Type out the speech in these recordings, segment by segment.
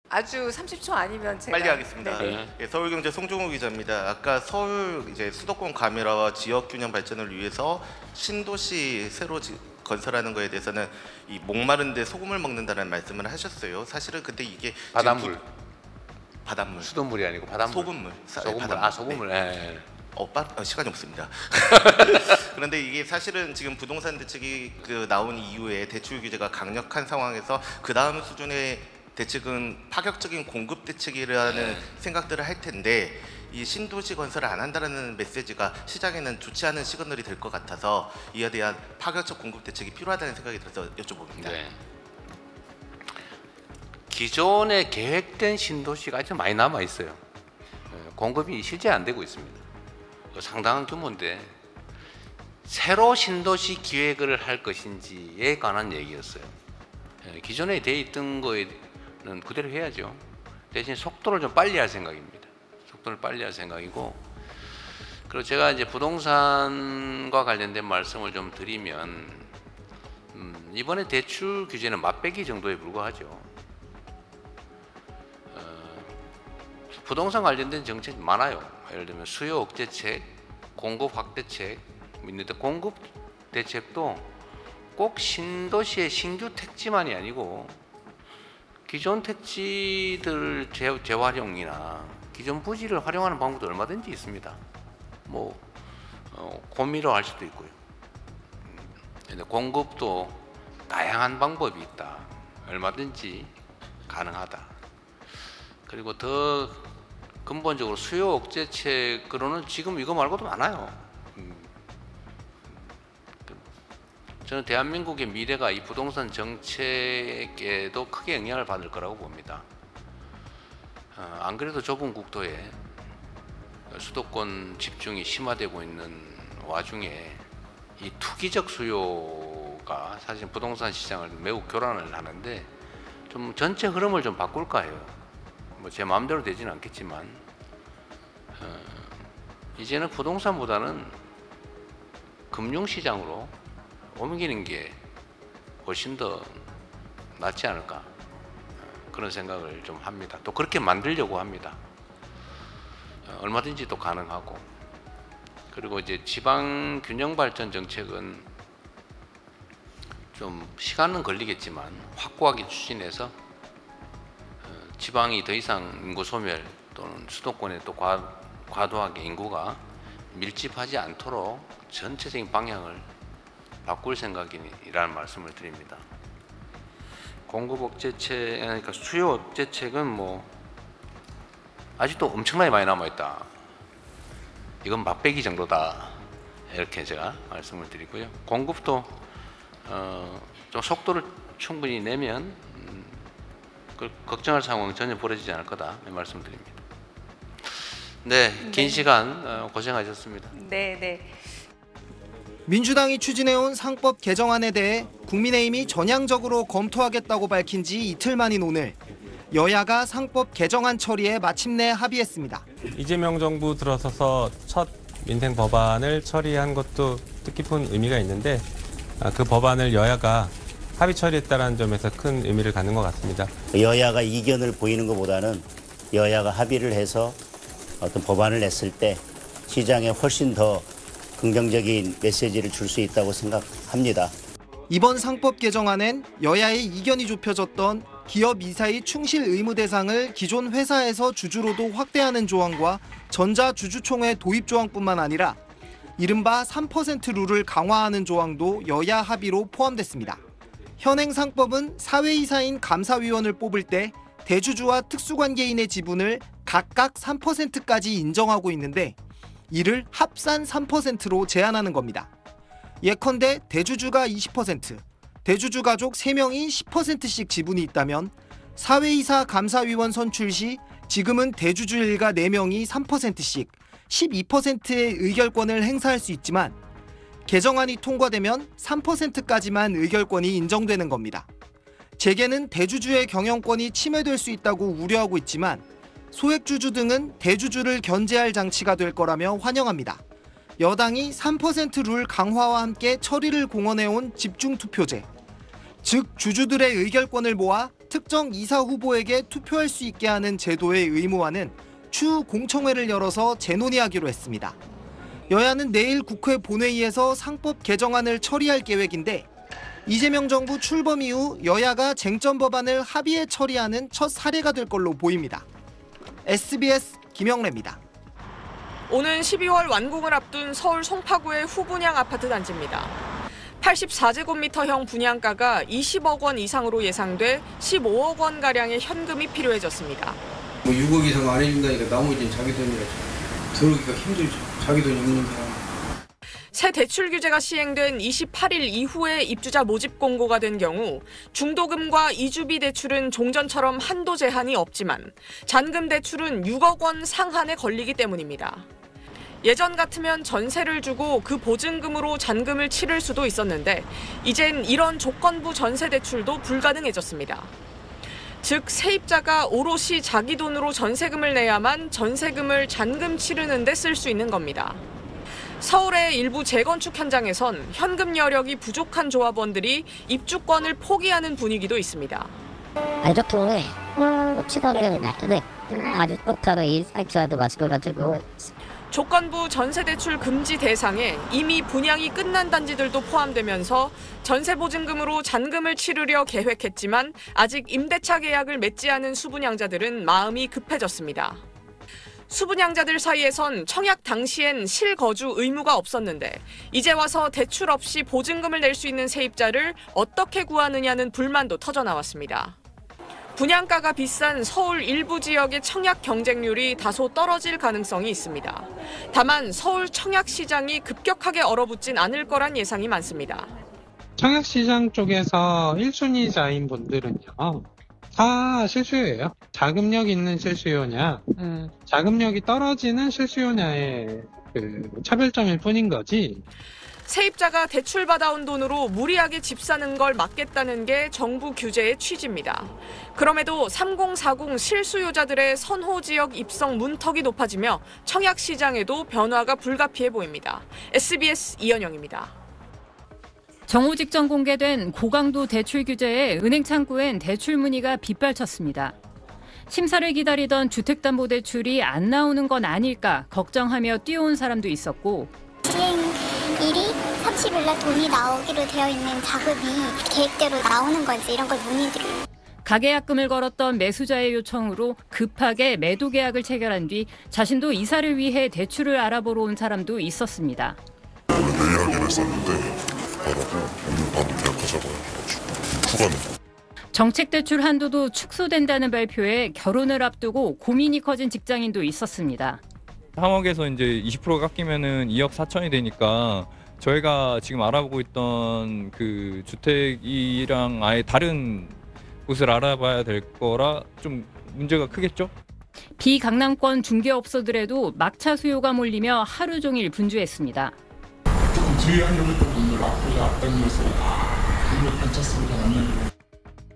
아주 30초 아니면 제가 빨리 하겠습니다. 네. 예, 서울경제 송종우 기자입니다. 아까 서울 이제 수도권 가밀화와 지역 균형 발전을 위해서 신도시 새로 건설하는 거에 대해서는 이 목마른데 소금을 먹는다는 말씀을 하셨어요. 사실은 근데 이게 바닷물. 바닷물. 수돗물이 아니고 바닷물. 소금물. 소금물. 바닷물. 아, 소금물. 네. 예. 시간이 없습니다. 그런데 이게 사실은 지금 부동산 대책이 나온 이후에 대출 규제가 강력한 상황에서 그 다음 수준의 대책은 파격적인 공급 대책이라는 생각들을 할 텐데 이 신도시 건설을 안 한다는 메시지가 시장에는 좋지 않은 시그널이 될 것 같아서 이에 대한 파격적 공급 대책이 필요하다는 생각이 들어서 여쭤봅니다. 네. 기존에 계획된 신도시가 아주 많이 남아 있어요. 공급이 실제 안 되고 있습니다. 상당한 규모인데 새로 신도시 기획을 할 것인지에 관한 얘기였어요. 기존에 돼 있던 거에는 그대로 해야죠. 대신 속도를 좀 빨리 할 생각입니다. 속도를 빨리 할 생각이고, 그리고 제가 이제 부동산과 관련된 말씀을 좀 드리면 이번에 대출 규제는 맛배기 정도에 불과하죠. 부동산 관련된 정책이 많아요. 예를 들면 수요 억제책, 공급 확대책 있는데, 공급 대책도 꼭 신도시의 신규 택지만이 아니고 기존 택지들 재활용이나 기존 부지를 활용하는 방법도 얼마든지 있습니다. 고미로 할 수도 있고요. 근데 공급도 다양한 방법이 있다. 얼마든지 가능하다. 그리고 더 근본적으로 수요 억제책으로는 지금 이거 말고도 많아요. 저는 대한민국의 미래가 이 부동산 정책에도 크게 영향을 받을 거라고 봅니다. 안 그래도 좁은 국토에 수도권 집중이 심화되고 있는 와중에 이 투기적 수요가 사실 부동산 시장을 매우 교란을 하는데, 좀 전체 흐름을 좀 바꿀까 해요. 제 마음대로 되지는 않겠지만 이제는 부동산보다는 금융시장으로 옮기는 게 훨씬 더 낫지 않을까, 그런 생각을 좀 합니다. 또 그렇게 만들려고 합니다. 얼마든지 또 가능하고. 그리고 이제 지방 균형 발전 정책은 좀 시간은 걸리겠지만 확고하게 추진해서 지방이 더 이상 인구 소멸 또는 수도권에 또 과도하게 인구가 밀집하지 않도록 전체적인 방향을 바꿀 생각이라는 말씀을 드립니다. 공급 억제책, 그러니까 수요 억제책은 아직도 엄청나게 많이 남아 있다. 이건 맛배기 정도다. 이렇게 제가 말씀을 드리고요. 공급도 좀 속도를 충분히 내면 걱정할 상황은 전혀 벌어지지 않을 거다, 말씀드립니다. 네, 긴 시간 고생하셨습니다. 네. 민주당이 추진해온 상법 개정안에 대해 국민의힘이 전향적으로 검토하겠다고 밝힌 지 이틀 만인 오늘, 여야가 상법 개정안 처리에 마침내 합의했습니다. 이재명 정부 들어서서 첫 민생 법안을 처리한 것도 뜻깊은 의미가 있는데, 그 법안을 여야가 합의 처리했다는 점에서 큰 의미를 갖는 것 같습니다. 여야가 이견을 보이는 것보다는 여야가 합의를 해서 어떤 법안을 냈을 때 시장에 훨씬 더 긍정적인 메시지를 줄 수 있다고 생각합니다. 이번 상법 개정안엔 여야의 이견이 좁혀졌던 기업 이사의 충실 의무 대상을 기존 회사에서 주주로도 확대하는 조항과 전자주주총회 도입 조항뿐만 아니라 이른바 3% 룰을 강화하는 조항도 여야 합의로 포함됐습니다. 현행 상법은 사회이사인 감사위원을 뽑을 때 대주주와 특수관계인의 지분을 각각 3%까지 인정하고 있는데, 이를 합산 3%로 제한하는 겁니다. 예컨대 대주주가 20%, 대주주 가족 3명이 10%씩 지분이 있다면 사회이사 감사위원 선출 시 지금은 대주주 일가 4명이 3%씩 12%의 의결권을 행사할 수 있지만, 개정안이 통과되면 3%까지만 의결권이 인정되는 겁니다. 재계는 대주주의 경영권이 침해될 수 있다고 우려하고 있지만, 소액주주 등은 대주주를 견제할 장치가 될 거라며 환영합니다. 여당이 3% 룰 강화와 함께 처리를 공언해온 집중투표제, 즉 주주들의 의결권을 모아 특정 이사 후보에게 투표할 수 있게 하는 제도의 의무화는 추후 공청회를 열어서 재논의하기로 했습니다. 여야는 내일 국회 본회의에서 상법 개정안을 처리할 계획인데 이재명 정부 출범 이후 여야가 쟁점 법안을 합의해 처리하는 첫 사례가 될 걸로 보입니다. SBS 김영래입니다. 오는 12월 완공을 앞둔 서울 송파구의 후분양 아파트 단지입니다. 84제곱미터형 분양가가 20억 원 이상으로 예상돼 15억 원가량의 현금이 필요해졌습니다. 6억 이상 안 해준다니까 나머지는 자기 돈이라 들어오기가 힘들죠. 자기 돈이 없는 사람. 새 대출 규제가 시행된 28일 이후에 입주자 모집 공고가 된 경우 중도금과 이주비 대출은 종전처럼 한도 제한이 없지만 잔금 대출은 6억 원 상한에 걸리기 때문입니다. 예전 같으면 전세를 주고 그 보증금으로 잔금을 치를 수도 있었는데 이젠 이런 조건부 전세 대출도 불가능해졌습니다. 즉 세입자가 오롯이 자기 돈으로 전세금을 내야만 전세금을 잔금 치르는 데 쓸 수 있는 겁니다. 서울의 일부 재건축 현장에선 현금 여력이 부족한 조합원들이 입주권을 포기하는 분위기도 있습니다. 안좋게 치달을 놨더니 아주 똑하게 이 사이트와도 마찬가지고 조건부 전세대출 금지 대상에 이미 분양이 끝난 단지들도 포함되면서 전세보증금으로 잔금을 치르려 계획했지만 아직 임대차 계약을 맺지 않은 수분양자들은 마음이 급해졌습니다. 수분양자들 사이에선 청약 당시엔 실거주 의무가 없었는데 이제 와서 대출 없이 보증금을 낼 수 있는 세입자를 어떻게 구하느냐는 불만도 터져나왔습니다. 분양가가 비싼 서울 일부 지역의 청약 경쟁률이 다소 떨어질 가능성이 있습니다. 다만 서울 청약 시장이 급격하게 얼어붙진 않을 거란 예상이 많습니다. 청약 시장 쪽에서 1순위자인 분들은요. 다 실수요예요. 자금력 있는 실수요냐, 자금력이 떨어지는 실수요냐의 차별점일 뿐인 거지. 세입자가 대출받아온 돈으로 무리하게 집 사는 걸 막겠다는 게 정부 규제의 취지입니다. 그럼에도 3040 실수요자들의 선호 지역 입성 문턱이 높아지며 청약 시장에도 변화가 불가피해 보입니다. SBS 이현영입니다. 정오 직전 공개된 고강도 대출 규제에 은행 창구엔 대출 문의가 빗발쳤습니다. 심사를 기다리던 주택담보대출이 안 나오는 건 아닐까 걱정하며 뛰어온 사람도 있었고 시행일이 30일 날 돈이 나오기로 되어 있는 자금이 계획대로 나오는 건지 이런 걸 문의드려요. 가계약금을 걸었던 매수자의 요청으로 급하게 매도 계약을 체결한 뒤 자신도 이사를 위해 대출을 알아보러 온 사람도 있었습니다. 원래 내일 하기로 했었는데 바로 오늘 바로 계약하자고 해가지고 추가는. 정책대출 한도도 축소된다는 발표에 결혼을 앞두고 고민이 커진 직장인도 있었습니다. 3억에서 이제 20% 깎이면은 2억 4천이 되니까 저희가 지금 알아보고 있던 그 주택이랑 아예 다른 곳을 알아봐야 될 거라 좀 문제가 크겠죠? 비강남권 중개업소들에도 막차 수요가 몰리며 하루 종일 분주했습니다. 조금 주의하려고 했던 분들 앞으로 앞당겨서 괜찮습니다.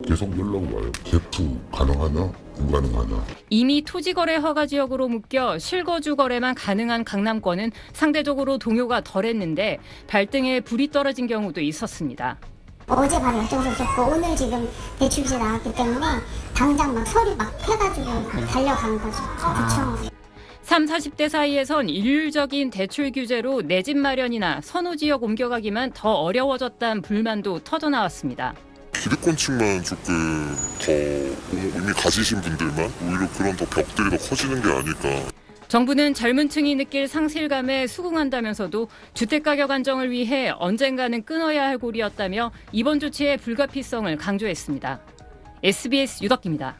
계속 연락 와요. 개투 가능하냐? 불가능하냐? 이미 토지거래 허가 지역으로 묶여 실거주 거래만 가능한 강남권은 상대적으로 동요가 덜했는데 발등에 불이 떨어진 경우도 있었습니다. 어젯밤에 결정서셨고 오늘 지금 대출 규제 나왔기 때문에 당장 막 서류 막 해가지고 달려간 거죠. 구청. 30, 40대 사이에선 일률적인 대출 규제로 내 집 마련이나 선호 지역 옮겨가기만 더 어려워졌다는 불만도 터져나왔습니다. 기득권층만 조금 더 이미 가지신 분들만 오히려 그런 더 벽들이 더 커지는 게 아닐까. 정부는 젊은 층이 느낄 상실감에 수긍한다면서도 주택가격 안정을 위해 언젠가는 끊어야 할 고리였다며 이번 조치의 불가피성을 강조했습니다. SBS 유덕기입니다.